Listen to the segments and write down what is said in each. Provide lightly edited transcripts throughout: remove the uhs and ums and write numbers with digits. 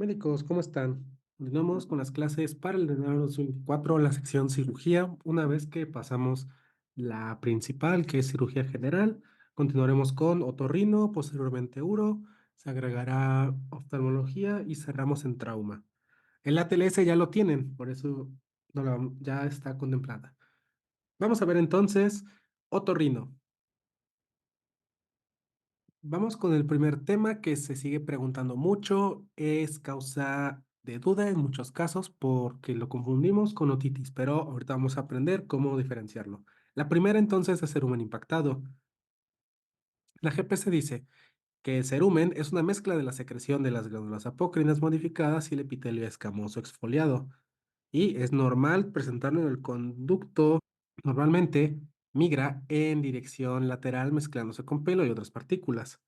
Médicos, ¿cómo están? Continuamos con las clases para el de enero 2024, la sección cirugía. Una vez que pasamos la principal, que es cirugía general, continuaremos con otorrino, posteriormente uro, se agregará oftalmología y cerramos en trauma. El ATLS ya lo tienen, por eso ya está contemplada. Vamos a ver entonces otorrino. Vamos con el primer tema que se sigue preguntando mucho, es causa de duda en muchos casos porque lo confundimos con otitis, pero ahorita vamos a aprender cómo diferenciarlo. La primera entonces es cerumen impactado. La GPC dice que el cerumen es una mezcla de la secreción de las glándulas apócrinas modificadas y el epitelio escamoso exfoliado y es normal presentarlo en el conducto. Normalmente migra en dirección lateral mezclándose con pelo y otras partículas.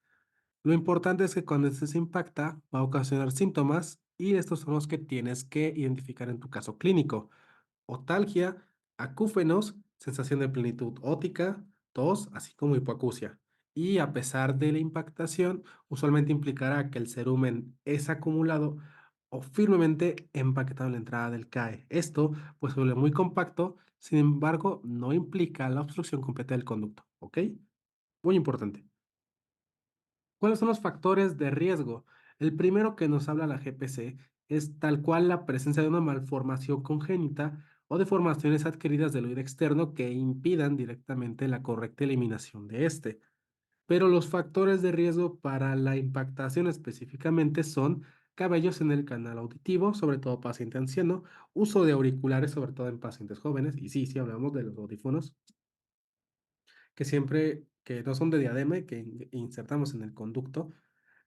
Lo importante es que cuando este se impacta va a ocasionar síntomas y estos son los que tienes que identificar en tu caso clínico. Otalgia, acúfenos, sensación de plenitud óptica, tos, así como hipoacusia. Y a pesar de la impactación, usualmente implicará que el cerumen es acumulado o firmemente empaquetado en la entrada del CAE. Esto pues se vuelve muy compacto, sin embargo, no implica la obstrucción completa del conducto, ¿ok? Muy importante. ¿Cuáles son los factores de riesgo? El primero que nos habla la GPC es tal cual la presencia de una malformación congénita o deformaciones adquiridas del oído externo que impidan directamente la correcta eliminación de este. Pero los factores de riesgo para la impactación específicamente son cabellos en el canal auditivo, sobre todo paciente anciano, uso de auriculares, sobre todo en pacientes jóvenes, y sí, sí hablamos de los audífonos, que siempre, que no son de diadema y que insertamos en el conducto.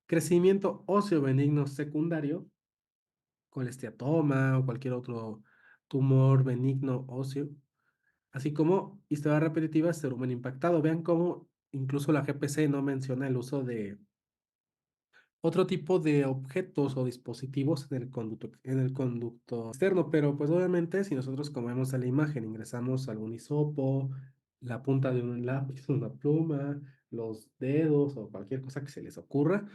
Crecimiento óseo benigno secundario, colesteatoma o cualquier otro tumor benigno óseo, así como historia repetitiva, cerumen impactado. Vean cómo incluso la GPC no menciona el uso de otro tipo de objetos o dispositivos en el conducto externo, pero pues obviamente si nosotros como vemos en la imagen ingresamos algún hisopo, la punta de un lápiz, una pluma, los dedos o cualquier cosa que se les ocurra,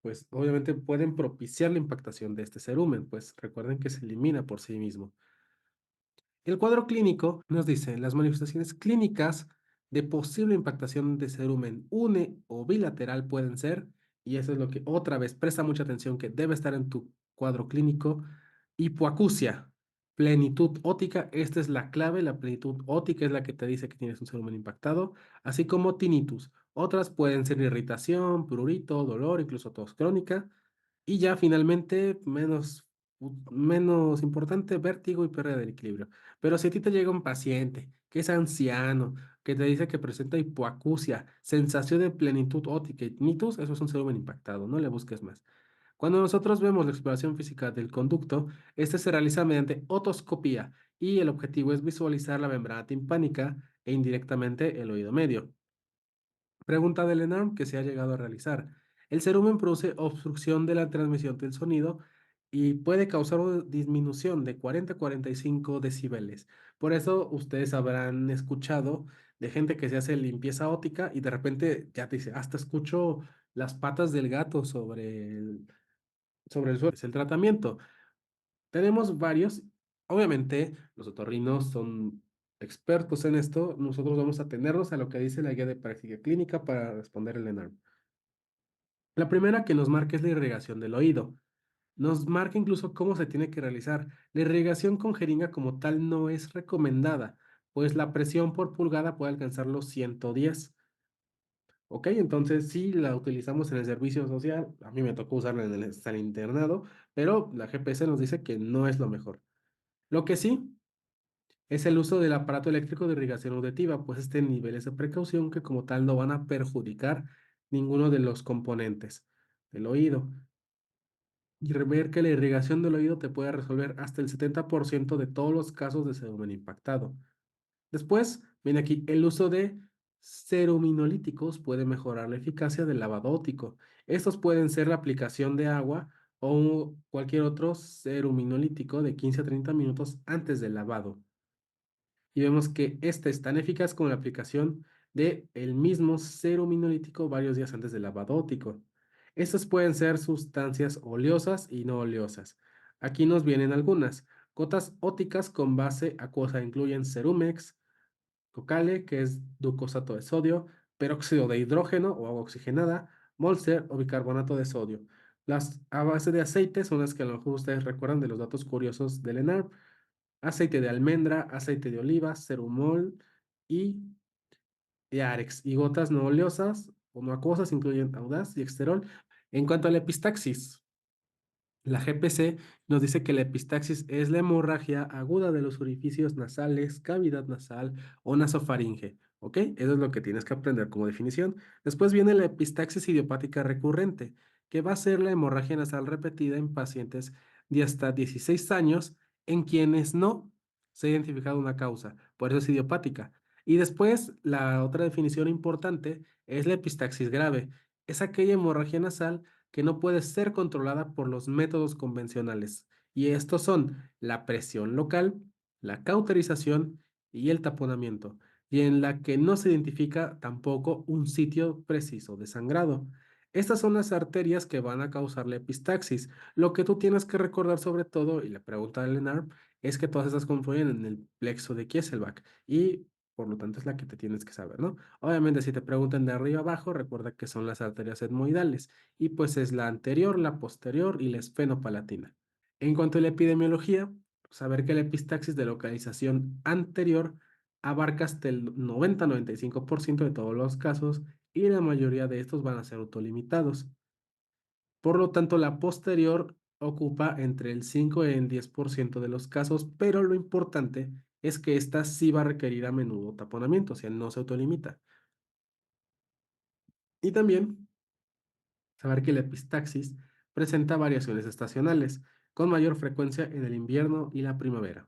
pues obviamente pueden propiciar la impactación de este cerumen, pues recuerden que se elimina por sí mismo. El cuadro clínico nos dice las manifestaciones clínicas de posible impactación de cerumen une o bilateral pueden ser, y eso es lo que otra vez presta mucha atención que debe estar en tu cuadro clínico, hipoacusia, plenitud óptica, esta es la clave, la plenitud óptica es la que te dice que tienes un cerumen impactado, así como tinnitus. Otras pueden ser irritación, prurito, dolor, incluso tos crónica. Y ya finalmente, menos importante, vértigo y pérdida del equilibrio. Pero si a ti te llega un paciente que es anciano, que te dice que presenta hipoacusia, sensación de plenitud óptica y tinnitus, eso es un cerumen impactado, no le busques más. Cuando nosotros vemos la exploración física del conducto, este se realiza mediante otoscopía y el objetivo es visualizar la membrana timpánica e indirectamente el oído medio. Pregunta del ENARM que se ha llegado a realizar. El cerumen produce obstrucción de la transmisión del sonido y puede causar una disminución de 40 a 45 decibeles. Por eso ustedes habrán escuchado de gente que se hace limpieza óptica y de repente ya te dice, hasta escucho las patas del gato sobre el suelo. Es el tratamiento. Tenemos varios. Obviamente, los otorrinos son expertos en esto. Nosotros vamos a atenernos a lo que dice la guía de práctica clínica para responder el ENARM. La primera que nos marca es la irrigación del oído. Nos marca incluso cómo se tiene que realizar. La irrigación con jeringa como tal no es recomendada, pues la presión por pulgada puede alcanzar los 110. ¿Ok? Entonces, sí la utilizamos en el servicio social. A mí me tocó usarla en el internado, pero la GPS nos dice que no es lo mejor. Lo que sí es el uso del aparato eléctrico de irrigación auditiva, pues este niveles de precaución que como tal no van a perjudicar ninguno de los componentes del oído. Y ver que la irrigación del oído te puede resolver hasta el 70% de todos los casos de cerumen impactado. Después viene aquí el uso de ceruminolíticos puede mejorar la eficacia del lavado óptico. Estos pueden ser la aplicación de agua o cualquier otro ceruminolítico de 15 a 30 minutos antes del lavado. Y vemos que este es tan eficaz como la aplicación de el mismo ceruminolítico varios días antes del lavado óptico. Estas pueden ser sustancias oleosas y no oleosas. Aquí nos vienen algunas. Gotas óticas con base acuosa incluyen Cerumex, Cocale, que es glucosato de sodio, peróxido de hidrógeno o agua oxigenada, Molser o bicarbonato de sodio. Las a base de aceite son las que a lo mejor ustedes recuerdan de los datos curiosos del ENARP. Aceite de almendra, aceite de oliva, cerumol y Arex. Y gotas no oleosas o no acuosas incluyen Audaz y Exterol. En cuanto a la epistaxis, la GPC nos dice que la epistaxis es la hemorragia aguda de los orificios nasales, cavidad nasal o nasofaringe. ¿Ok? Eso es lo que tienes que aprender como definición. Después viene la epistaxis idiopática recurrente, que va a ser la hemorragia nasal repetida en pacientes de hasta 16 años en quienes no se ha identificado una causa. Por eso es idiopática. Y después, la otra definición importante es la epistaxis grave. Es aquella hemorragia nasal que no puede ser controlada por los métodos convencionales. Y estos son la presión local, la cauterización y el taponamiento, y en la que no se identifica tampoco un sitio preciso de sangrado. Estas son las arterias que van a causar la epistaxis. Lo que tú tienes que recordar sobre todo, y la pregunta de Lennart, es que todas estas confluyen en el plexo de Kieselbach y por lo tanto es la que te tienes que saber, ¿no? Obviamente si te preguntan de arriba abajo, recuerda que son las arterias etmoidales y pues es la anterior, la posterior y la esfenopalatina. En cuanto a la epidemiología, saber que la epistaxis de localización anterior abarca hasta el 90-95% de todos los casos y la mayoría de estos van a ser autolimitados. Por lo tanto, la posterior ocupa entre el 5 y el 10% de los casos, pero lo importante es que esta sí va a requerir a menudo taponamiento, o sea, no se autolimita. Y también saber que la epistaxis presenta variaciones estacionales, con mayor frecuencia en el invierno y la primavera.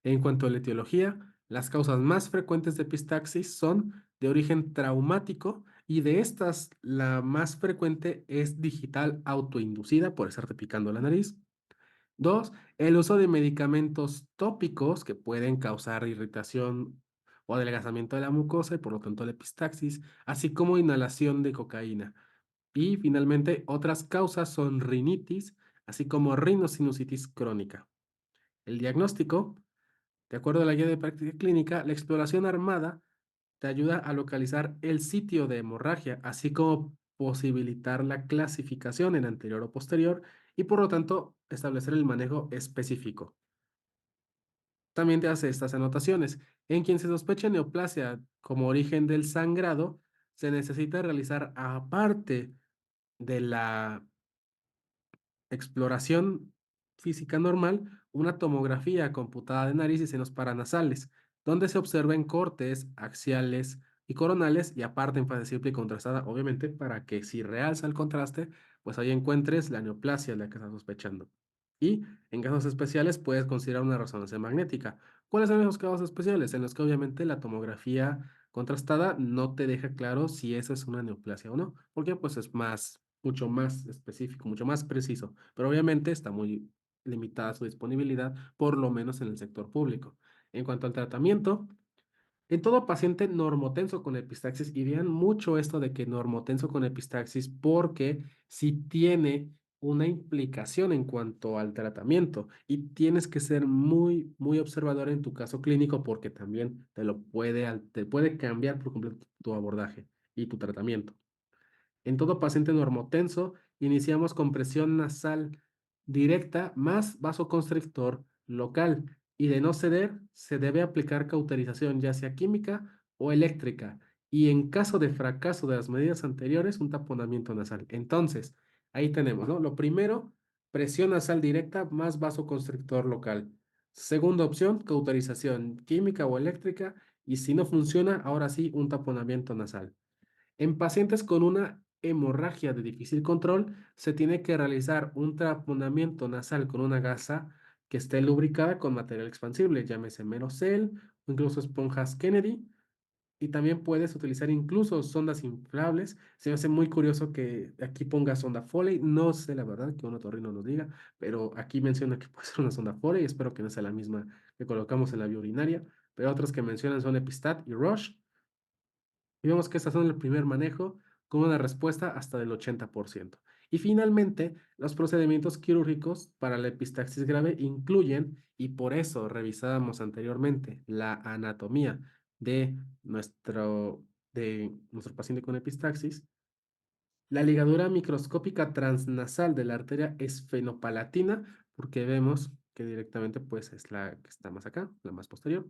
En cuanto a la etiología, las causas más frecuentes de epistaxis son de origen traumático y de estas la más frecuente es digital autoinducida por estarte picando la nariz. Dos, el uso de medicamentos tópicos que pueden causar irritación o adelgazamiento de la mucosa y por lo tanto la epistaxis, así como inhalación de cocaína. Y finalmente, otras causas son rinitis, así como rinosinusitis crónica. El diagnóstico, de acuerdo a la guía de práctica clínica, la exploración armada te ayuda a localizar el sitio de hemorragia, así como posibilitar la clasificación en anterior o posterior y por lo tanto establecer el manejo específico. También te hace estas anotaciones. En quien se sospecha neoplasia como origen del sangrado, se necesita realizar aparte de la exploración física normal, una tomografía computada de nariz y senos paranasales, donde se observen cortes axiales y coronales y aparte en fase simple y contrastada, obviamente, para que si realza el contraste, pues ahí encuentres la neoplasia de la que estás sospechando. Y en casos especiales puedes considerar una resonancia magnética. ¿Cuáles son esos casos especiales? En los que obviamente la tomografía contrastada no te deja claro si esa es una neoplasia o no, porque pues es mucho más específico, mucho más preciso, pero obviamente está muy limitada su disponibilidad, por lo menos en el sector público. En cuanto al tratamiento, en todo paciente normotenso con epistaxis, y vean mucho esto de que normotenso con epistaxis, porque si tiene una implicación en cuanto al tratamiento y tienes que ser muy, muy observador en tu caso clínico porque también te puede cambiar por completo tu abordaje y tu tratamiento. En todo paciente normotenso, iniciamos con presión nasal directa más vasoconstrictor local y de no ceder, se debe aplicar cauterización, ya sea química o eléctrica. Y en caso de fracaso de las medidas anteriores, un taponamiento nasal. Entonces, ahí tenemos, ¿no? Lo primero, presión nasal directa más vasoconstrictor local. Segunda opción, cauterización química o eléctrica. Y si no funciona, ahora sí, un taponamiento nasal. En pacientes con una hemorragia de difícil control, se tiene que realizar un taponamiento nasal con una gasa que esté lubricada con material expansible, llámese Merocel o incluso esponjas Kennedy. Y también puedes utilizar incluso sondas inflables. Se me hace muy curioso que aquí ponga sonda Foley. No sé la verdad que un otorrino nos diga, pero aquí menciona que puede ser una sonda Foley. Espero que no sea la misma que colocamos en la vía urinaria. Pero otros que mencionan son Epistat y Roche. Y vemos que estas son el primer manejo. con una respuesta hasta del 80%. Y finalmente, los procedimientos quirúrgicos para la epistaxis grave incluyen, y por eso revisábamos anteriormente la anatomía de nuestro paciente con epistaxis, la ligadura microscópica transnasal de la arteria esfenopalatina, porque vemos que directamente pues es la que está más acá, la más posterior,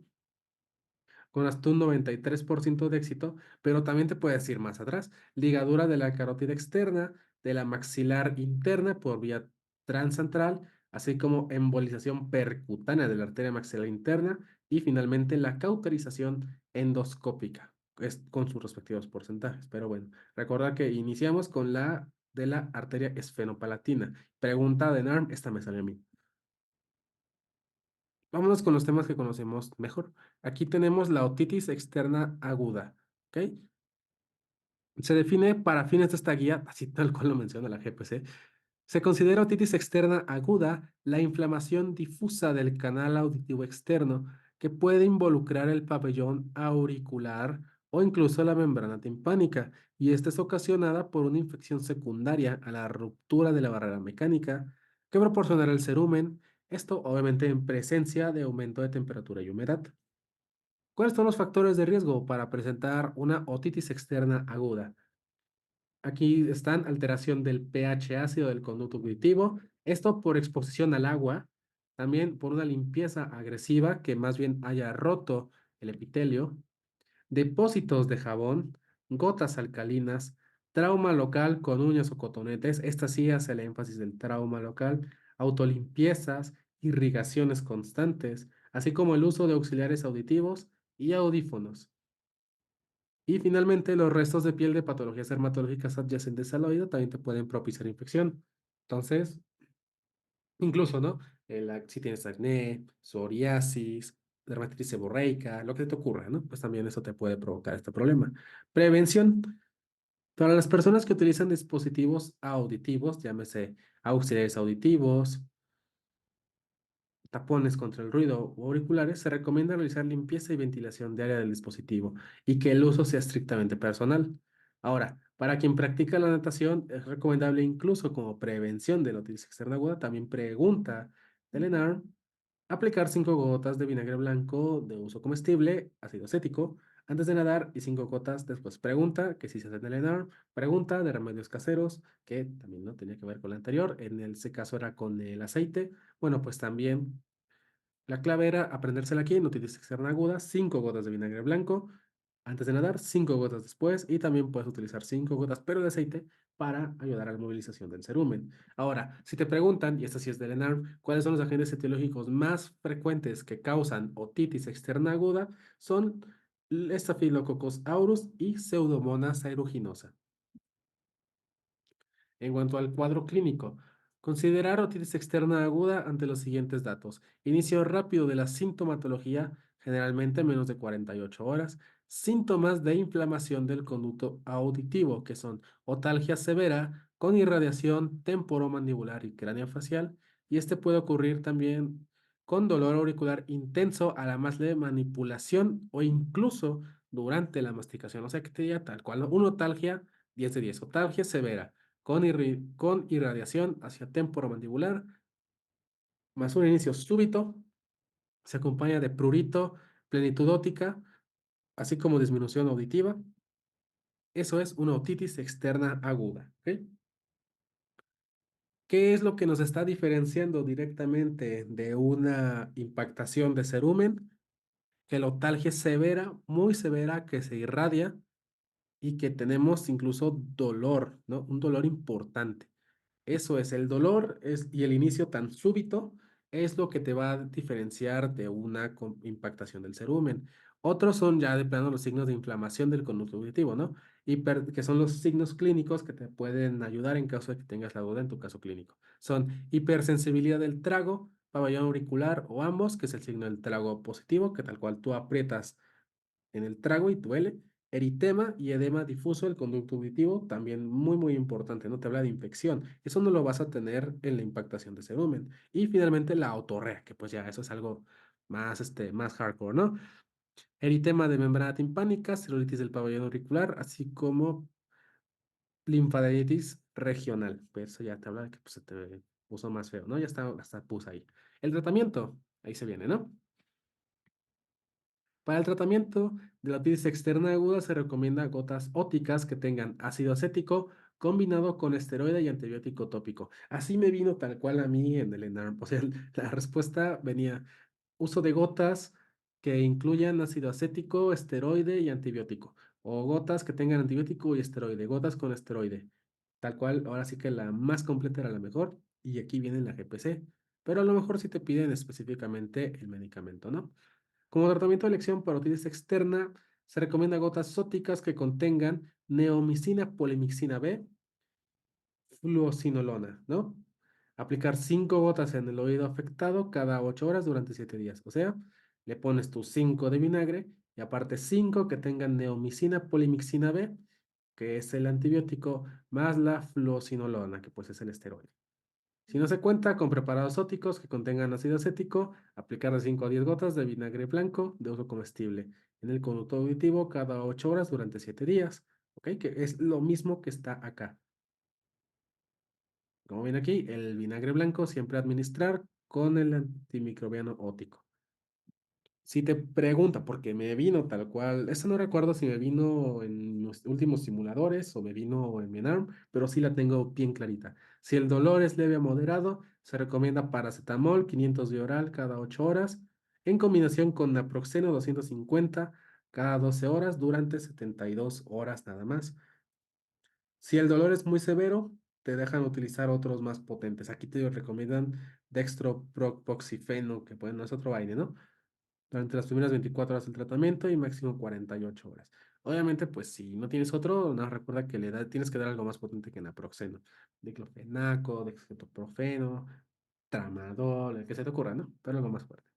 con hasta un 93% de éxito, pero también te puedes ir más atrás. Ligadura de la carótida externa, de la maxilar interna por vía transantral, así como embolización percutánea de la arteria maxilar interna y finalmente la cauterización endoscópica, con sus respectivos porcentajes. Pero bueno, recordar que iniciamos con la de la arteria esfenopalatina. Pregunta de NARM, esta me salió a mí. Vámonos con los temas que conocemos mejor. Aquí tenemos la otitis externa aguda, ¿ok? Se define para fines de esta guía, así tal cual lo menciona la GPC, se considera otitis externa aguda la inflamación difusa del canal auditivo externo que puede involucrar el pabellón auricular o incluso la membrana timpánica, y esta es ocasionada por una infección secundaria a la ruptura de la barrera mecánica que proporcionará el cerumen, esto obviamente en presencia de aumento de temperatura y humedad. ¿Cuáles son los factores de riesgo para presentar una otitis externa aguda? Aquí están alteración del pH ácido del conducto auditivo, esto por exposición al agua, también por una limpieza agresiva que más bien haya roto el epitelio, depósitos de jabón, gotas alcalinas, trauma local con uñas o cotonetes, esta sí hace el énfasis del trauma local, autolimpiezas, irrigaciones constantes, así como el uso de auxiliares auditivos y audífonos. Y finalmente, los restos de piel de patologías dermatológicas adyacentes al oído también te pueden propiciar infección. Entonces, incluso, ¿no? Si tienes acné, psoriasis, dermatitis seborreica, lo que te ocurra, ¿no? Pues también eso te puede provocar este problema. Prevención. Para las personas que utilizan dispositivos auditivos, llámese auxiliares auditivos, tapones contra el ruido o auriculares, se recomienda realizar limpieza y ventilación diaria del dispositivo y que el uso sea estrictamente personal. Ahora, para quien practica la natación, es recomendable incluso como prevención de la otitis externa aguda, también pregunta del ENARM, aplicar 5 gotas de vinagre blanco de uso comestible, ácido acético, antes de nadar y 5 gotas después. Pregunta, que si se hace en el ENARM, pregunta de remedios caseros, que también no tenía que ver con la anterior, en ese caso era con el aceite. Bueno, pues también la clave era aprendérsela aquí, no tienes externa aguda, 5 gotas de vinagre blanco antes de nadar, 5 gotas después y también puedes utilizar 5 gotas pero de aceite para ayudar a la movilización del cerumen. Ahora, si te preguntan, y esta sí es del ENARM, ¿cuáles son los agentes etiológicos más frecuentes que causan otitis externa aguda? Son Staphylococcus aureus y Pseudomonas aeruginosa. En cuanto al cuadro clínico, considerar otitis externa aguda ante los siguientes datos. Inicio rápido de la sintomatología, generalmente en menos de 48 horas. Síntomas de inflamación del conducto auditivo, que son otalgia severa con irradiación temporomandibular y craneofacial. Y este puede ocurrir también con dolor auricular intenso a la más leve manipulación o incluso durante la masticación. O sea que te diga tal cual, ¿no? Una otalgia 10 de 10. Otalgia severa con irradiación hacia temporomandibular, más un inicio súbito, se acompaña de prurito, plenitud óptica, así como disminución auditiva. Eso es una otitis externa aguda. ¿Ok? ¿Qué es lo que nos está diferenciando directamente de una impactación de cerumen? Que la otalgia es severa, muy severa, que se irradia y que tenemos incluso dolor, ¿no? Un dolor importante. Eso es, el dolor y el inicio tan súbito es lo que te va a diferenciar de una impactación del cerumen. Otros son ya de plano los signos de inflamación del conducto auditivo, ¿no? Que son los signos clínicos que te pueden ayudar en caso de que tengas la duda en tu caso clínico. Son hipersensibilidad del trago, pabellón auricular o ambos, que es el signo del trago positivo, que tal cual tú aprietas en el trago y duele. Eritema y edema difuso del conducto auditivo, también muy, muy importante, no te habla de infección. Eso no lo vas a tener en la impactación de cerumen. Y finalmente la otorrea, que pues ya eso es algo más, más hardcore, ¿no? Eritema de membrana timpánica, celulitis del pabellón auricular, así como linfadenitis regional. Pues eso ya te habla de que pues, se te puso más feo, ¿no? Ya está, hasta puse ahí. El tratamiento, ahí se viene, ¿no? Para el tratamiento de la otitis externa aguda se recomienda gotas óticas que tengan ácido acético combinado con esteroide y antibiótico tópico. Así me vino tal cual a mí en el ENARM. O sea, la respuesta venía uso de gotas que incluyan ácido acético, esteroide y antibiótico. O gotas que tengan antibiótico y esteroide. Gotas con esteroide. Tal cual, ahora sí que la más completa era la mejor. Y aquí viene la GPC. Pero a lo mejor sí te piden específicamente el medicamento, ¿no? Como tratamiento de elección para otitis externa, se recomienda gotas sóticas que contengan neomicina, polimixina B, fluocinolona, ¿no? Aplicar 5 gotas en el oído afectado cada 8 horas durante 7 días. O sea, le pones tus 5 de vinagre y aparte 5 que tengan neomicina, polimixina B, que es el antibiótico, más la fluocinolona, que pues es el esteroide. Si no se cuenta con preparados óticos que contengan ácido acético, aplicar de 5 a 10 gotas de vinagre blanco de uso comestible en el conducto auditivo cada 8 horas durante 7 días. ¿Ok? Que es lo mismo que está acá. Como ven aquí, el vinagre blanco siempre administrar con el antimicrobiano ótico. Si te pregunta, porque me vino tal cual, eso no recuerdo si me vino en los últimos simuladores o me vino en mi ENARM, pero sí la tengo bien clarita. Si el dolor es leve a moderado, se recomienda paracetamol 500 de oral cada 8 horas, en combinación con naproxeno 250 cada 12 horas durante 72 horas nada más. Si el dolor es muy severo, te dejan utilizar otros más potentes. Aquí te recomiendan dextropropoxifeno, que pues no es otro baile, ¿no? Durante las primeras 24 horas del tratamiento y máximo 48 horas. Obviamente, pues si no tienes otro, no, recuerda que tienes que dar algo más potente que naproxeno. Diclofenaco, dextroprofeno, tramadol, el que se te ocurra, ¿no? Pero algo más fuerte.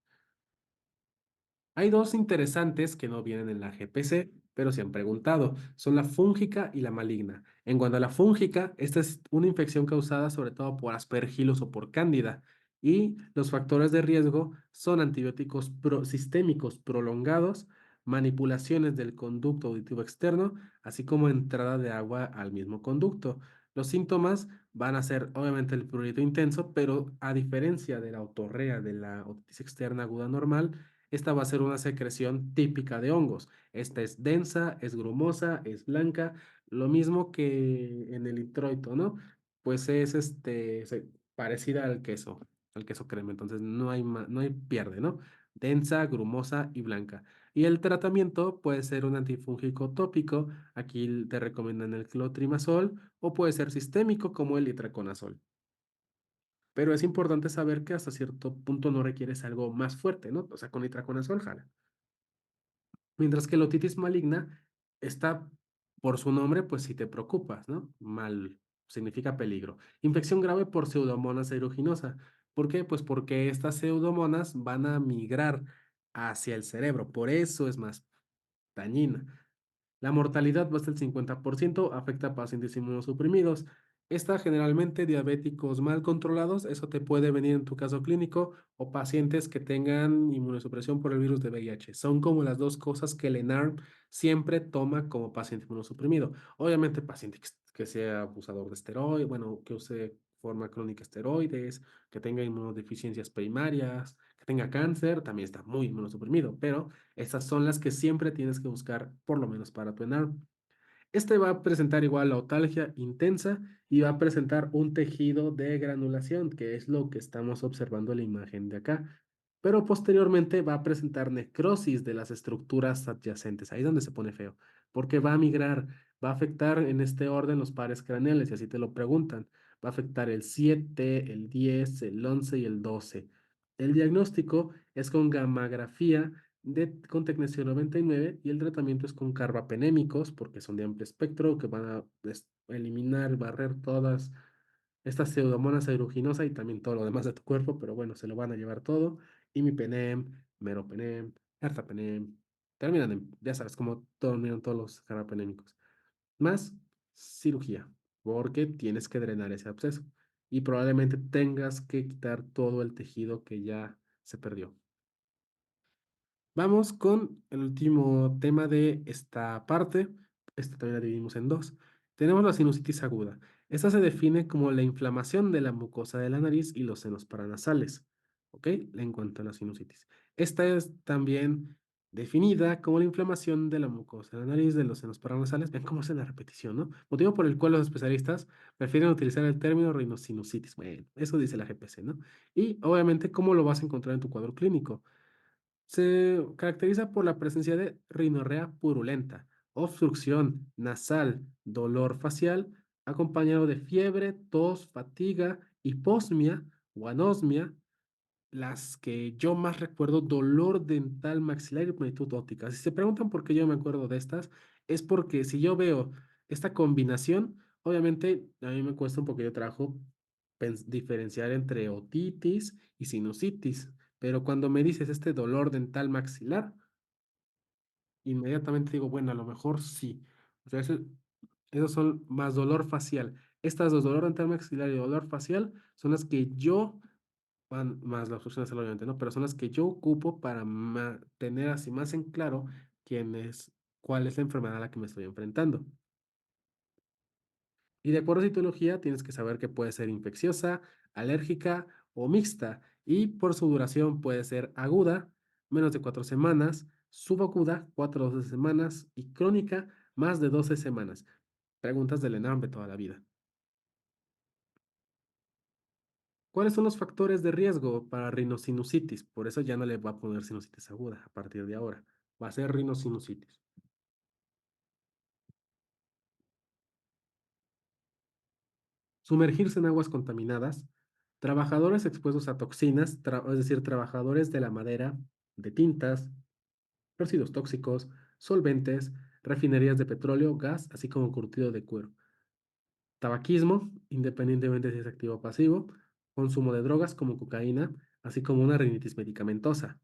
Hay dos interesantes que no vienen en la GPC, pero se han preguntado. Son la fúngica y la maligna. En cuanto a la fúngica, esta es una infección causada sobre todo por aspergillus o por cándida. Y los factores de riesgo son antibióticos sistémicos prolongados, manipulaciones del conducto auditivo externo, así como entrada de agua al mismo conducto. Los síntomas van a ser obviamente el prurito intenso, pero a diferencia de la otorrea de la otitis externa aguda normal, esta va a ser una secreción típica de hongos. Esta es densa, es grumosa, es blanca, lo mismo que en el introito, ¿no? Pues es parecida al queso crema, entonces no hay pierde, ¿no? Densa, grumosa y blanca. Y el tratamiento puede ser un antifúngico tópico, aquí te recomiendan el clotrimazol, o puede ser sistémico como el itraconazol. Pero es importante saber que hasta cierto punto no requieres algo más fuerte, ¿no? O sea, con itraconazol jala. Mientras que la otitis maligna está por su nombre, pues si te preocupas, ¿no? Mal significa peligro. Infección grave por Pseudomonas aeruginosa. ¿Por qué? Pues porque estas pseudomonas van a migrar hacia el cerebro, por eso es más dañina. La mortalidad va hasta el 50%, afecta a pacientes inmunosuprimidos. Está generalmente diabéticos mal controlados, eso te puede venir en tu caso clínico, o pacientes que tengan inmunosupresión por el virus de VIH. Son como las dos cosas que el ENARM siempre toma como paciente inmunosuprimido. Obviamente, paciente que sea abusador de esteroides, bueno, que use forma crónica esteroides, que tenga inmunodeficiencias primarias, que tenga cáncer, también está muy inmunosuprimido, pero esas son las que siempre tienes que buscar, por lo menos para tu ENARM. Este va a presentar igual la otalgia intensa y va a presentar un tejido de granulación, que es lo que estamos observando en la imagen de acá. Pero posteriormente va a presentar necrosis de las estructuras adyacentes. Ahí es donde se pone feo, porque va a migrar, va a afectar en este orden los pares craneales, y así te lo preguntan. Va a afectar el 7, el 10, el 11 y el 12. El diagnóstico es con gammagrafía con tecnecio 99 y el tratamiento es con carbapenémicos porque son de amplio espectro que van a eliminar, barrer todas estas pseudomonas aeruginosa y también todo lo demás de tu cuerpo, pero bueno, se lo van a llevar todo. Imipenem, meropenem, ertapenem, terminan ya sabes cómo terminan todos los carbapenémicos. Más cirugía, porque tienes que drenar ese absceso y probablemente tengas que quitar todo el tejido que ya se perdió. Vamos con el último tema de esta parte. Esta también la dividimos en dos. Tenemos la sinusitis aguda. Esta se define como la inflamación de la mucosa de la nariz y los senos paranasales, ¿ok? En cuanto a la sinusitis. Esta es también definida como la inflamación de la mucosa de la nariz, de los senos paranasales. Ven cómo es la repetición, ¿no? Motivo por el cual los especialistas prefieren utilizar el término rinosinusitis. Bueno, eso dice la GPC, ¿no? Y obviamente, ¿cómo lo vas a encontrar en tu cuadro clínico? Se caracteriza por la presencia de rinorrea purulenta, obstrucción nasal, dolor facial, acompañado de fiebre, tos, fatiga, hiposmia o anosmia, las que yo más recuerdo, dolor dental maxilar y plenitud óptica. Si se preguntan por qué yo me acuerdo de estas, es porque si yo veo esta combinación, obviamente a mí me cuesta un poquito de trabajo diferenciar entre otitis y sinusitis, pero cuando me dices este dolor dental maxilar, inmediatamente digo, bueno, a lo mejor sí. O sea, esos son más dolor facial. Estas dos, dolor dental maxilar y dolor facial, son las que yo más la obstrucción nasal, obviamente, ¿no? Pero son las que yo ocupo para tener así más en claro cuál es la enfermedad a la que me estoy enfrentando. Y de acuerdo a citología, tienes que saber que puede ser infecciosa, alérgica o mixta. Y por su duración puede ser aguda, menos de 4 semanas, subaguda, 4 a 12 semanas y crónica, más de 12 semanas. Preguntas del ENARM de toda la vida. ¿Cuáles son los factores de riesgo para rinosinusitis? Por eso ya no le voy a poner sinusitis aguda a partir de ahora. Va a ser rinosinusitis. Sumergirse en aguas contaminadas, trabajadores expuestos a toxinas, es decir, trabajadores de la madera, de tintas, residuos tóxicos, solventes, refinerías de petróleo, gas, así como curtido de cuero. Tabaquismo, independientemente si es activo o pasivo, consumo de drogas como cocaína, así como una rinitis medicamentosa.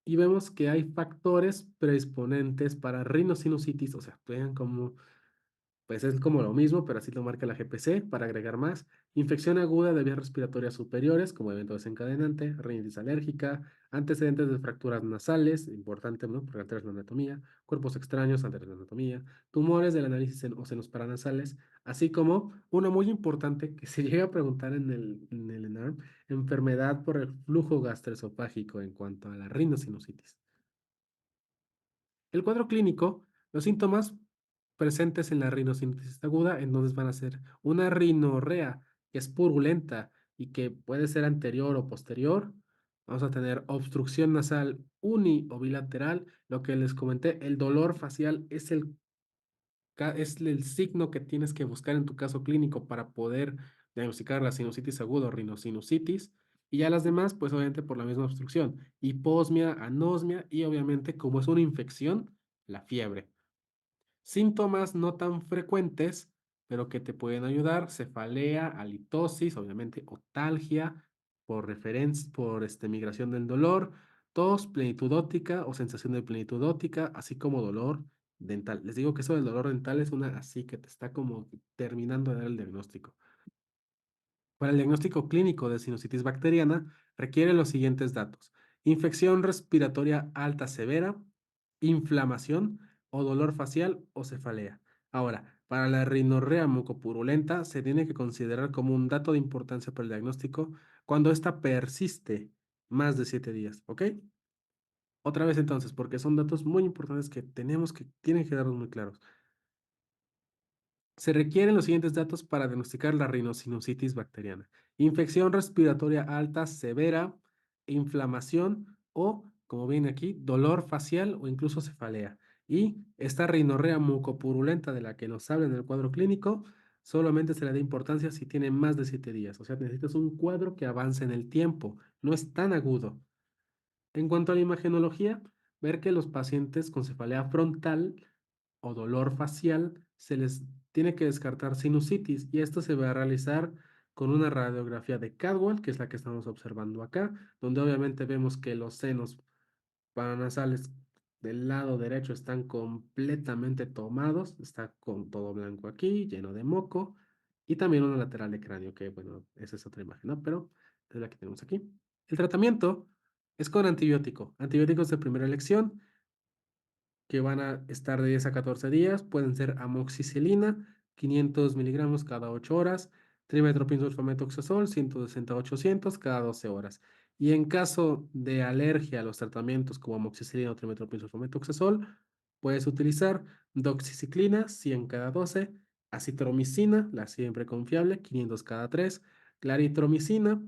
Y vemos que hay factores predisponentes para rinosinusitis, o sea, vean cómo pues es como lo mismo, pero así lo marca la GPC para agregar más. Infección aguda de vías respiratorias superiores como evento desencadenante, rinitis alérgica, antecedentes de fracturas nasales, importante, ¿no? Porque altera la anatomía, cuerpos extraños, altera la anatomía, tumores de la nariz o senos paranasales, así como uno muy importante que se llega a preguntar en el ENARM, enfermedad por el flujo gastroesofágico en cuanto a la rinosinusitis. El cuadro clínico, los síntomas presentes en la rinosinusitis aguda, entonces van a ser una rinorrea que es purulenta y que puede ser anterior o posterior. Vamos a tener obstrucción nasal uni o bilateral. Lo que les comenté, el dolor facial es el signo que tienes que buscar en tu caso clínico para poder diagnosticar la sinusitis aguda o rinosinusitis. Y ya las demás, pues obviamente por la misma obstrucción, hiposmia, anosmia y obviamente como es una infección, la fiebre. Síntomas no tan frecuentes, pero que te pueden ayudar, cefalea, halitosis, obviamente otalgia, por migración del dolor, tos, plenitud óptica o sensación de plenitud óptica, así como dolor dental. Les digo que eso del dolor dental es una así que te está como terminando de dar el diagnóstico. Para el diagnóstico clínico de sinusitis bacteriana requiere los siguientes datos: infección respiratoria alta severa, inflamación o dolor facial o cefalea. Ahora, para la rinorrea mucopurulenta se tiene que considerar como un dato de importancia para el diagnóstico cuando ésta persiste más de 7 días, ¿ok? Otra vez entonces, porque son datos muy importantes que tienen que darnos muy claros. Se requieren los siguientes datos para diagnosticar la rinosinusitis bacteriana: infección respiratoria alta severa, inflamación o, como viene aquí, dolor facial o incluso cefalea. Y esta rinorrea mucopurulenta de la que nos habla en el cuadro clínico, solamente se le da importancia si tiene más de 7 días. O sea, necesitas un cuadro que avance en el tiempo, no es tan agudo. En cuanto a la imagenología, ver que los pacientes con cefalea frontal o dolor facial se les tiene que descartar sinusitis y esto se va a realizar con una radiografía de Cadwell, que es la que estamos observando acá, donde obviamente vemos que los senos paranasales del lado derecho están completamente tomados, está con todo blanco aquí, lleno de moco, y también una lateral de cráneo, que bueno, esa es otra imagen, ¿no? Pero es la que tenemos aquí. El tratamiento es con antibiótico, antibióticos de primera elección, que van a estar de 10 a 14 días, pueden ser amoxicilina, 500 miligramos cada 8 horas, trimethoprim sulfametoxazol 160 a 800 cada 12 horas. Y en caso de alergia a los tratamientos como amoxicilina o trimethoprim sulfametoxazol, puedes utilizar doxiciclina 100 cada 12, acitromicina, la siempre confiable, 500 cada 3, claritromicina,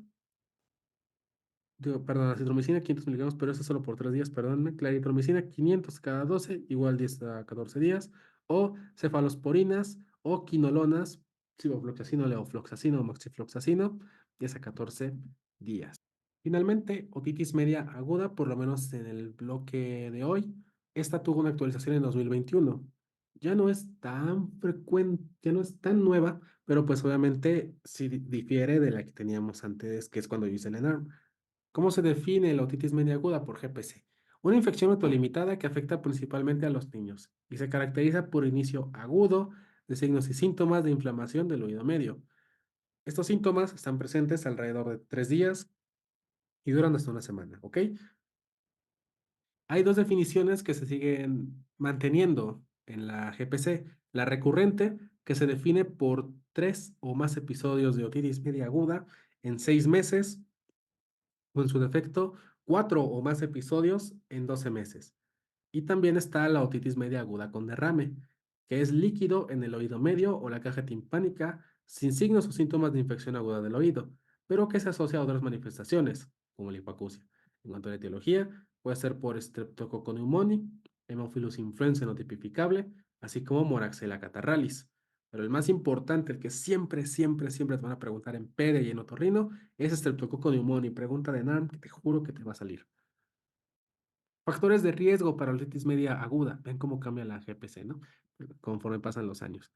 perdón, acitromicina 500 miligramos, pero eso es solo por 3 días, perdónme. Claritromicina 500 cada 12, igual 10 a 14 días. O cefalosporinas o quinolonas, cifloxacino, levofloxacino o moxifloxacino, 10 a 14 días. Finalmente, otitis media aguda, por lo menos en el bloque de hoy, esta tuvo una actualización en 2021. Ya no es tan frecuente, ya no es tan nueva, pero pues obviamente sí difiere de la que teníamos antes, que es cuando yo hice el ENARM. ¿Cómo se define la otitis media aguda por GPC? Una infección autolimitada que afecta principalmente a los niños y se caracteriza por inicio agudo de signos y síntomas de inflamación del oído medio. Estos síntomas están presentes alrededor de 3 días y duran hasta una semana, ¿ok? Hay dos definiciones que se siguen manteniendo en la GPC. La recurrente, que se define por 3 o más episodios de otitis media aguda en 6 meses, o en su defecto, 4 o más episodios en 12 meses. Y también está la otitis media aguda con derrame, que es líquido en el oído medio o la caja timpánica sin signos o síntomas de infección aguda del oído, pero que se asocia a otras manifestaciones, como la hipoacusia. En cuanto a la etiología, puede ser por Streptococcus pneumoniae, Haemophilus influenzae no tipificable, así como Moraxella catarrhalis. Pero el más importante, el que siempre, siempre, siempre te van a preguntar en pede y en otorrino, es Streptococcus pneumoniae. Pregunta de NARM que te juro que te va a salir. Factores de riesgo para la otitis media aguda. Ven cómo cambia la GPC, ¿no? Conforme pasan los años.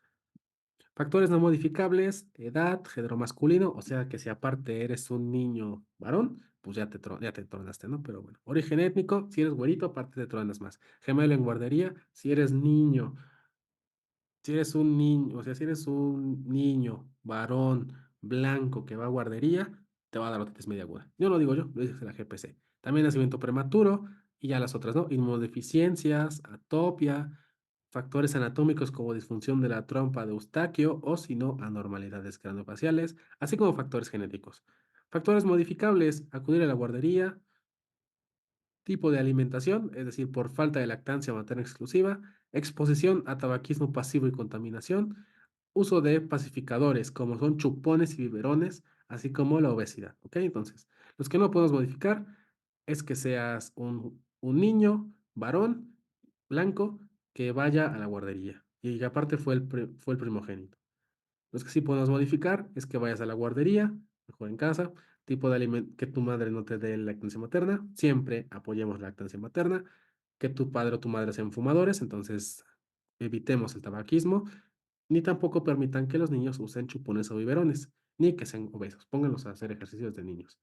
Factores no modificables, edad, género masculino, o sea que si aparte eres un niño varón, pues ya te tronaste, ¿no? Pero bueno, origen étnico, si eres güerito, aparte te tronas más. Gemelo en guardería, si eres niño, si eres un niño, o sea, si eres un niño, varón, blanco que va a guardería, te va a dar otitis media aguda. Yo no lo digo yo, lo dice la GPC. También nacimiento prematuro y ya las otras, ¿no? Inmunodeficiencias, atopia, factores anatómicos como disfunción de la trompa de Eustaquio o si no, anormalidades craneofaciales, así como factores genéticos. Factores modificables, acudir a la guardería, tipo de alimentación, es decir, por falta de lactancia materna exclusiva, exposición a tabaquismo pasivo y contaminación, uso de pacificadores como son chupones y biberones, así como la obesidad, ¿ok? Entonces, los que no podemos modificar es que seas un niño, varón, blanco, que vaya a la guardería y que aparte fue el primogénito. Los que sí podemos modificar es que vayas a la guardería, mejor en casa, tipo de alimento, que tu madre no te dé lactancia materna, siempre apoyemos la lactancia materna, que tu padre o tu madre sean fumadores, entonces evitemos el tabaquismo, ni tampoco permitan que los niños usen chupones o biberones, ni que sean obesos, pónganlos a hacer ejercicios de niños.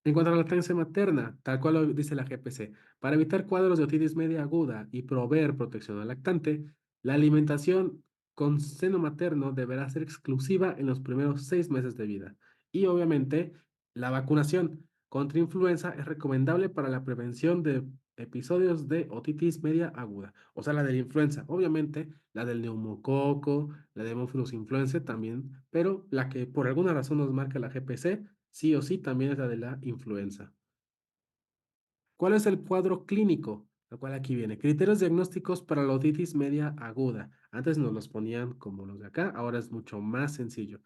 En cuanto a la lactancia materna, tal cual lo dice la GPC, para evitar cuadros de otitis media aguda y proveer protección al lactante, la alimentación con seno materno deberá ser exclusiva en los primeros 6 meses de vida. Y obviamente, la vacunación contra influenza es recomendable para la prevención de episodios de otitis media aguda, o sea, la de la influenza, obviamente, la del neumococo, la de Haemophilus influenzae también, pero la que por alguna razón nos marca la GPC sí o sí también es la de la influenza. ¿Cuál es el cuadro clínico? Lo cual aquí viene. Criterios diagnósticos para la otitis media aguda. Antes nos los ponían como los de acá, ahora es mucho más sencillo.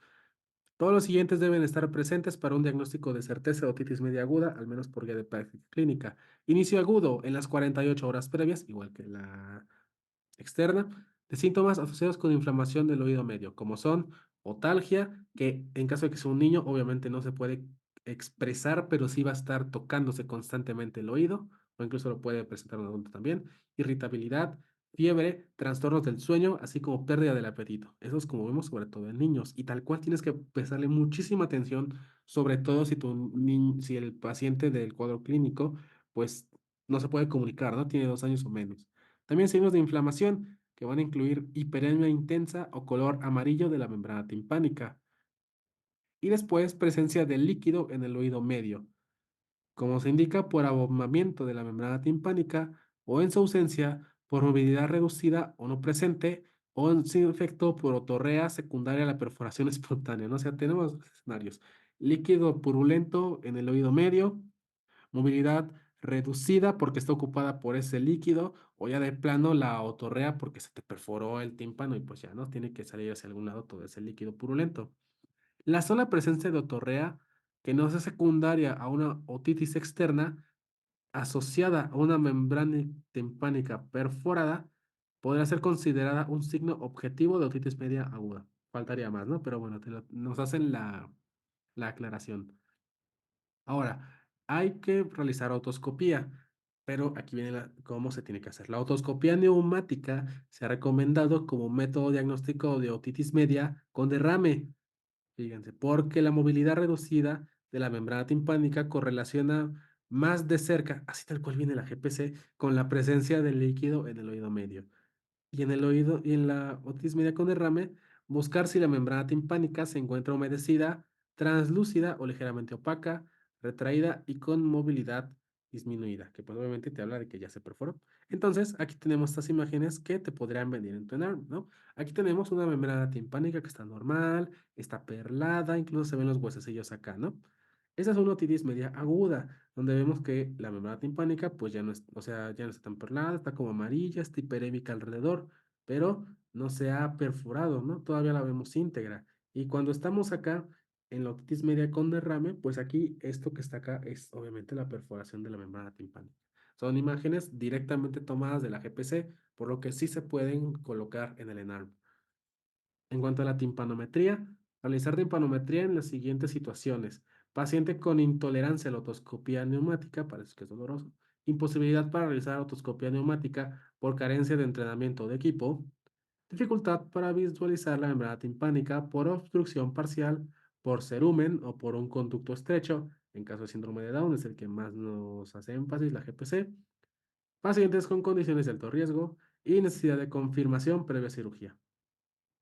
Todos los siguientes deben estar presentes para un diagnóstico de certeza de otitis media aguda, al menos por guía de práctica clínica. Inicio agudo en las 48 horas previas, igual que la externa, de síntomas asociados con inflamación del oído medio, como son otalgia, que en caso de que sea un niño, obviamente no se puede expresar, pero sí va a estar tocándose constantemente el oído, o incluso lo puede presentar un adulto también, irritabilidad, fiebre, trastornos del sueño, así como pérdida del apetito. Eso es como vemos sobre todo en niños, y tal cual tienes que prestarle muchísima atención, sobre todo si el paciente del cuadro clínico, pues no se puede comunicar, ¿no? Tiene 2 años o menos. También signos de inflamación, que van a incluir hiperemia intensa o color amarillo de la membrana timpánica. Y después presencia de líquido en el oído medio, como se indica por abombamiento de la membrana timpánica o en su ausencia por movilidad reducida o no presente o en sin efecto por otorrea secundaria a la perforación espontánea, ¿no? O sea, tenemos dos escenarios. Líquido purulento en el oído medio, movilidad reducida porque está ocupada por ese líquido, o ya de plano la otorrea porque se te perforó el tímpano y pues ya no tiene que salir hacia algún lado todo ese líquido purulento. La sola presencia de otorrea, que no sea secundaria a una otitis externa, asociada a una membrana timpánica perforada, podrá ser considerada un signo objetivo de otitis media aguda. Faltaría más, ¿no? Pero bueno, nos hacen la aclaración. Ahora, hay que realizar otoscopía, pero aquí viene cómo se tiene que hacer. La otoscopía neumática se ha recomendado como método diagnóstico de otitis media con derrame. Fíjense, porque la movilidad reducida de la membrana timpánica correlaciona más de cerca, así tal cual viene la GPC, con la presencia del líquido en el oído medio. Y en el oído y en la otitis media con derrame, buscar si la membrana timpánica se encuentra humedecida, translúcida o ligeramente opaca, retraída y con movilidad disminuida, que pues obviamente te habla de que ya se perforó. Entonces, aquí tenemos estas imágenes que te podrían venir en tu ENARM, ¿no? Aquí tenemos una membrana timpánica que está normal, está perlada, incluso se ven los huesecillos acá, ¿no? Esa es una otitis media aguda, donde vemos que la membrana timpánica, pues ya no es, o sea, ya no está tan perlada, está como amarilla, está hiperémica alrededor, pero no se ha perforado, ¿no? Todavía la vemos íntegra. Y cuando estamos acá en la otitis media con derrame, pues aquí esto que está acá es obviamente la perforación de la membrana timpánica. Son imágenes directamente tomadas de la GPC, por lo que sí se pueden colocar en el ENARM. En cuanto a la timpanometría, realizar timpanometría en las siguientes situaciones. Paciente con intolerancia a la otoscopía neumática, parece que es doloroso. Imposibilidad para realizar otoscopía neumática por carencia de entrenamiento de equipo. Dificultad para visualizar la membrana timpánica por obstrucción parcial, por cerumen o por un conducto estrecho. En caso de síndrome de Down es el que más nos hace énfasis, la GPC. Pacientes con condiciones de alto riesgo y necesidad de confirmación previa cirugía.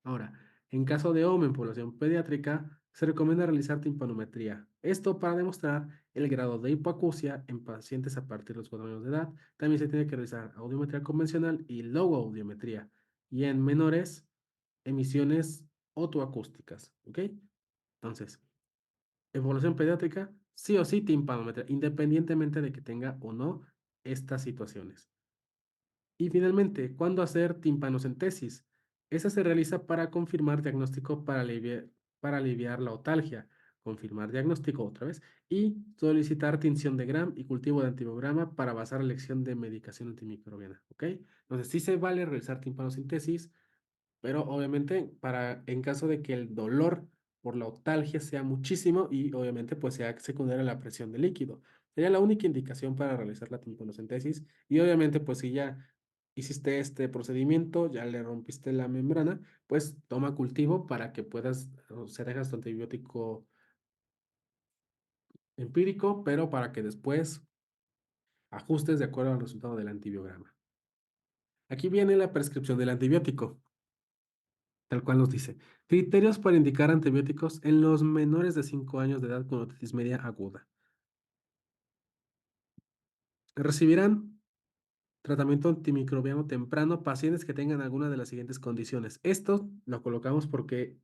Ahora, en caso de OMA en población pediátrica, se recomienda realizar timpanometría. Esto para demostrar el grado de hipoacusia en pacientes a partir de los 4 años de edad. También se tiene que realizar audiometría convencional y logoaudiometría. Y en menores, emisiones otoacústicas. ¿Ok? Entonces, en población pediátrica, sí o sí timpanometría, independientemente de que tenga o no estas situaciones. Y finalmente, ¿cuándo hacer timpanocentesis? Esa se realiza para confirmar diagnóstico para aliviar la otalgia, confirmar diagnóstico otra vez y solicitar tinción de Gram y cultivo de antibiograma para basar la elección de medicación antimicrobiana. ¿Ok? Entonces, sí se vale realizar timpanocentesis, pero obviamente en caso de que el dolor por la otalgia sea muchísimo y obviamente pues sea secundaria a la presión de líquido. Sería la única indicación para realizar la timpanocentesis y obviamente pues si ya hiciste este procedimiento, ya le rompiste la membrana, pues toma cultivo para que puedas, o sea, dejas tu antibiótico empírico, pero para que después ajustes de acuerdo al resultado del antibiograma. Aquí viene la prescripción del antibiótico. Tal cual nos dice. Criterios para indicar antibióticos en los menores de 5 años de edad con otitis media aguda. Recibirán tratamiento antimicrobiano temprano pacientes que tengan alguna de las siguientes condiciones. Esto lo colocamos porque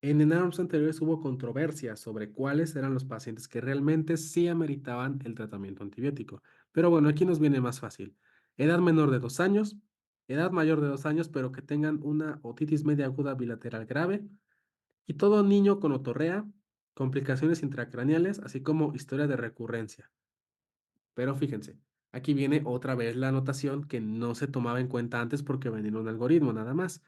en ENARMS anteriores hubo controversia sobre cuáles eran los pacientes que realmente sí ameritaban el tratamiento antibiótico. Pero bueno, aquí nos viene más fácil. Edad menor de 2 años, edad mayor de 2 años, pero que tengan una otitis media aguda bilateral grave, y todo niño con otorrea, complicaciones intracraneales, así como historia de recurrencia. Pero fíjense, aquí viene otra vez la anotación que no se tomaba en cuenta antes porque venía en un algoritmo nada más.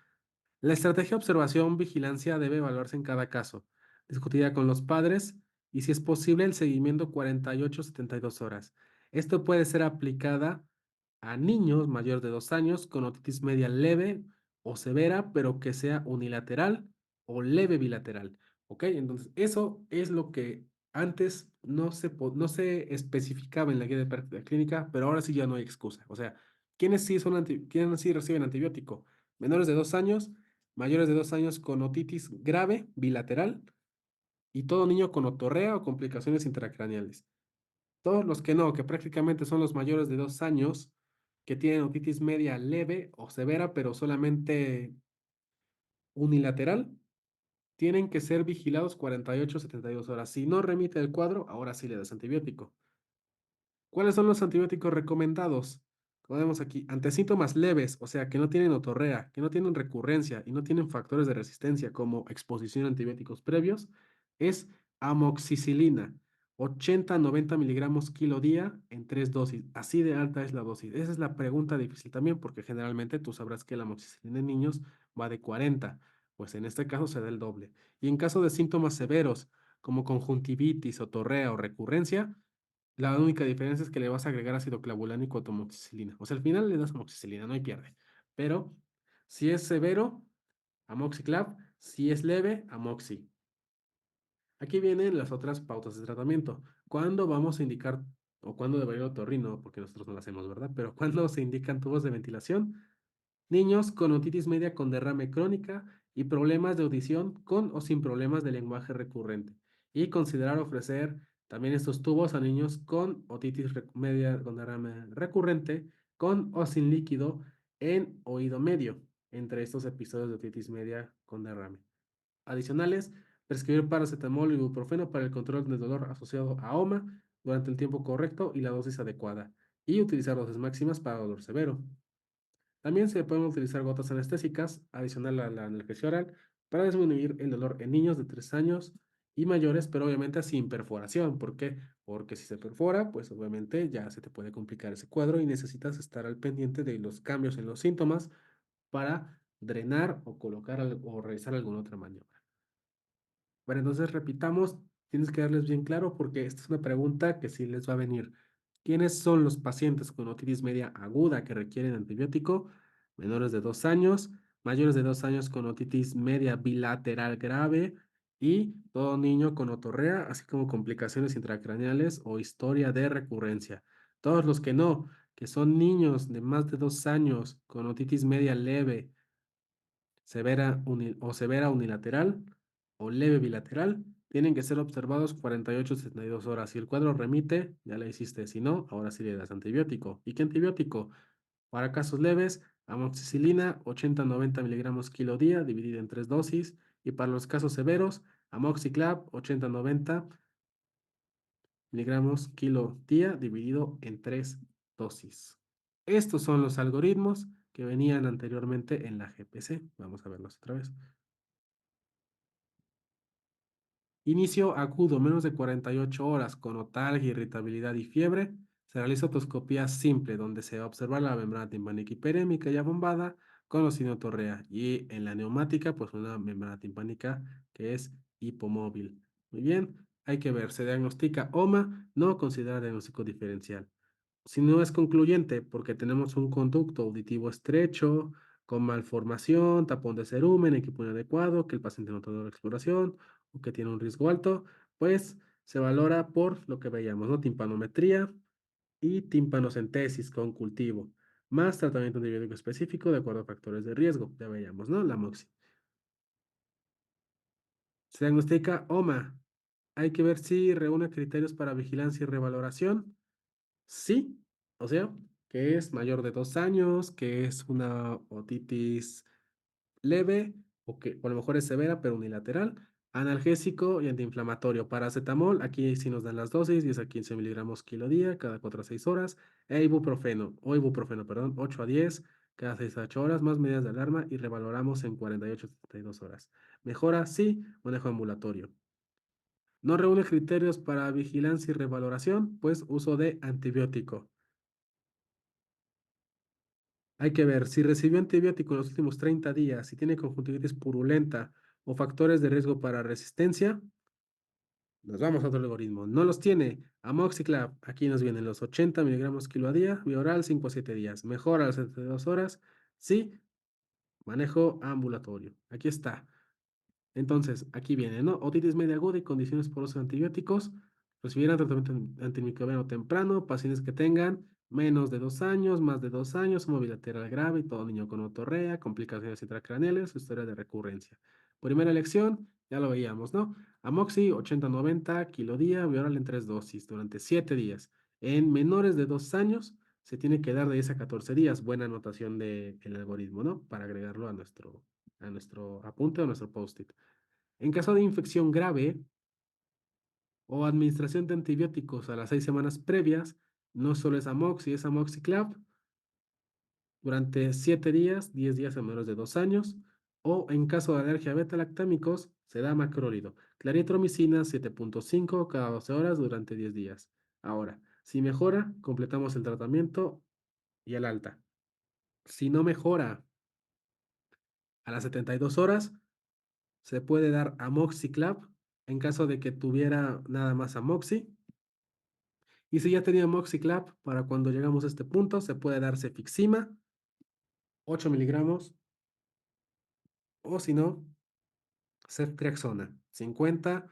La estrategia de observación-vigilancia debe evaluarse en cada caso, discutida con los padres y si es posible el seguimiento 48 a 72 horas. Esto puede ser aplicada a niños mayores de 2 años con otitis media leve o severa, pero que sea unilateral o leve bilateral. ¿Ok? Entonces, eso es lo que antes no se especificaba en la guía de práctica clínica, pero ahora sí ya no hay excusa. O sea, ¿quiénes sí reciben antibiótico? Menores de 2 años, mayores de 2 años con otitis grave bilateral y todo niño con otorrea o complicaciones intracraneales. Todos los que no, que prácticamente son los mayores de 2 años, que tienen otitis media leve o severa, pero solamente unilateral, tienen que ser vigilados 48 72 horas. Si no remite el cuadro, ahora sí le das antibiótico. ¿Cuáles son los antibióticos recomendados? Como vemos aquí, ante síntomas leves, o sea, que no tienen otorrea, que no tienen recurrencia y no tienen factores de resistencia como exposición a antibióticos previos, es amoxicilina, 80 90 miligramos kilo día en 3 dosis. Así de alta es la dosis. Esa es la pregunta difícil también, porque generalmente tú sabrás que la amoxicilina en niños va de 40, pues en este caso se da el doble. Y en caso de síntomas severos, como conjuntivitis, otorrea o recurrencia, la única diferencia es que le vas a agregar ácido clavulánico a tu amoxicilina. O sea, al final le das amoxicilina, no hay pierde. Pero si es severo, amoxiclav; si es leve, amoxi. Aquí vienen las otras pautas de tratamiento. ¿Cuándo vamos a indicar o cuándo debería ir al otorrino? Porque nosotros no lo hacemos, ¿verdad? Pero ¿cuándo se indican tubos de ventilación? Niños con otitis media con derrame crónica y problemas de audición con o sin problemas de lenguaje recurrente. Y considerar ofrecer también estos tubos a niños con otitis media con derrame recurrente con o sin líquido en oído medio, entre estos episodios de otitis media con derrame. Adicionales, prescribir paracetamol y ibuprofeno para el control del dolor asociado a OMA durante el tiempo correcto y la dosis adecuada. Y utilizar dosis máximas para dolor severo. También se pueden utilizar gotas anestésicas adicional a la analgesia oral para disminuir el dolor en niños de 3 años y mayores, pero obviamente sin perforación. ¿Por qué? Porque si se perfora, pues obviamente ya se te puede complicar ese cuadro y necesitas estar al pendiente de los cambios en los síntomas para drenar o colocar o realizar alguna otra maniobra. Bueno, entonces repitamos, tienes que darles bien claro porque esta es una pregunta que sí les va a venir. ¿Quiénes son los pacientes con otitis media aguda que requieren antibiótico? Menores de 2 años, mayores de 2 años con otitis media bilateral grave y todo niño con otorrea, así como complicaciones intracraneales o historia de recurrencia. Todos los que no, que son niños de más de 2 años con otitis media leve, severa unilateral o leve bilateral, tienen que ser observados 48 72 horas. Si el cuadro remite, ya la hiciste. Si no, ahora sí le das antibiótico. ¿Y qué antibiótico? Para casos leves, amoxicilina 80 90 miligramos kilo día, dividida en 3 dosis. Y para los casos severos, amoxiclav 80 90 miligramos kilo día, dividido en 3 dosis. Estos son los algoritmos que venían anteriormente en la GPC. Vamos a verlos otra vez. Inicio agudo, menos de 48 horas, con otalgia, irritabilidad y fiebre. Se realiza otoscopía simple, donde se va a observar la membrana timpánica hiperémica y abombada con o sin otorrea. Y en la neumática, pues una membrana timpánica que es hipomóvil. Muy bien, hay que ver, se diagnostica OMA, no considera diagnóstico diferencial. Si no es concluyente, porque tenemos un conducto auditivo estrecho, con malformación, tapón de cerumen, equipo inadecuado, que el paciente no tuvo la exploración o que tiene un riesgo alto, pues se valora por lo que veíamos, ¿no? Timpanometría y timpanocentesis con cultivo, más tratamiento antibiótico específico de acuerdo a factores de riesgo, ya veíamos, ¿no? La MOXI. Se diagnostica OMA. Hay que ver si reúne criterios para vigilancia y revaloración. Sí, o sea, que es mayor de 2 años, que es una otitis leve o que o a lo mejor es severa pero unilateral, analgésico y antiinflamatorio. Paracetamol, aquí sí nos dan las dosis, 10 a 15 miligramos kilo día, cada 4 a 6 horas, e ibuprofeno, perdón, 8 a 10 cada 6 a 8 horas, más medidas de alarma y revaloramos en 48 a 72 horas. Mejora, sí, manejo ambulatorio. No reúne criterios para vigilancia y revaloración, pues uso de antibiótico. Hay que ver si recibió antibiótico en los últimos 30 días, si tiene conjuntivitis purulenta o factores de riesgo para resistencia. Nos vamos a otro algoritmo. No los tiene. Amoxiclav, aquí nos vienen los 80 miligramos kilo a día, vía oral 5 a 7 días. Mejora a las 72 horas. Sí, manejo ambulatorio. Aquí está. Entonces, aquí viene, ¿no? Otitis media aguda y condiciones por uso de antibióticos. Recibirán tratamiento antimicrobiano temprano, pacientes que tengan menos de 2 años, más de 2 años, homo bilateral grave, todo niño con otorrea, complicaciones intracraneales, historia de recurrencia. Primera elección, ya lo veíamos, ¿no? Amoxi 80-90, kilo día, oral en 3 dosis durante 7 días. En menores de 2 años, se tiene que dar de 10 a 14 días. Buena anotación del algoritmo, ¿no? Para agregarlo a nuestro a nuestro apunte o nuestro post-it. En caso de infección grave o administración de antibióticos a las 6 semanas previas, no solo es Amoxi, es Amoxiclav durante 7 días, 10 días a menos de 2 años, o en caso de alergia a beta-lactámicos, se da macrolido, claritromicina 7.5 cada 12 horas durante 10 días. Ahora, si mejora, completamos el tratamiento y el alta. Si no mejora a las 72 horas, se puede dar Amoxiclav en caso de que tuviera nada más Amoxi. Y si ya tenía Amoxiclav, para cuando llegamos a este punto, se puede dar Cefixima, 8 miligramos, o si no, Ceftriaxona, 50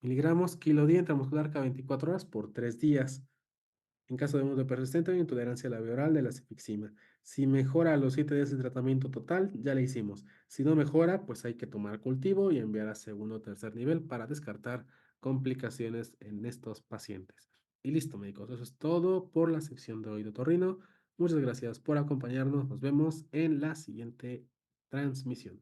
miligramos kilo día intramuscular cada 24 horas por 3 días. En caso de uso persistente o intolerancia a la vía oral de la cefixima. Si mejora a los 7 días de tratamiento total, ya le hicimos. Si no mejora, pues hay que tomar cultivo y enviar a segundo o tercer nivel para descartar complicaciones en estos pacientes. Y listo, médicos. Eso es todo por la sección de hoy de otorrino. Muchas gracias por acompañarnos. Nos vemos en la siguiente transmisión.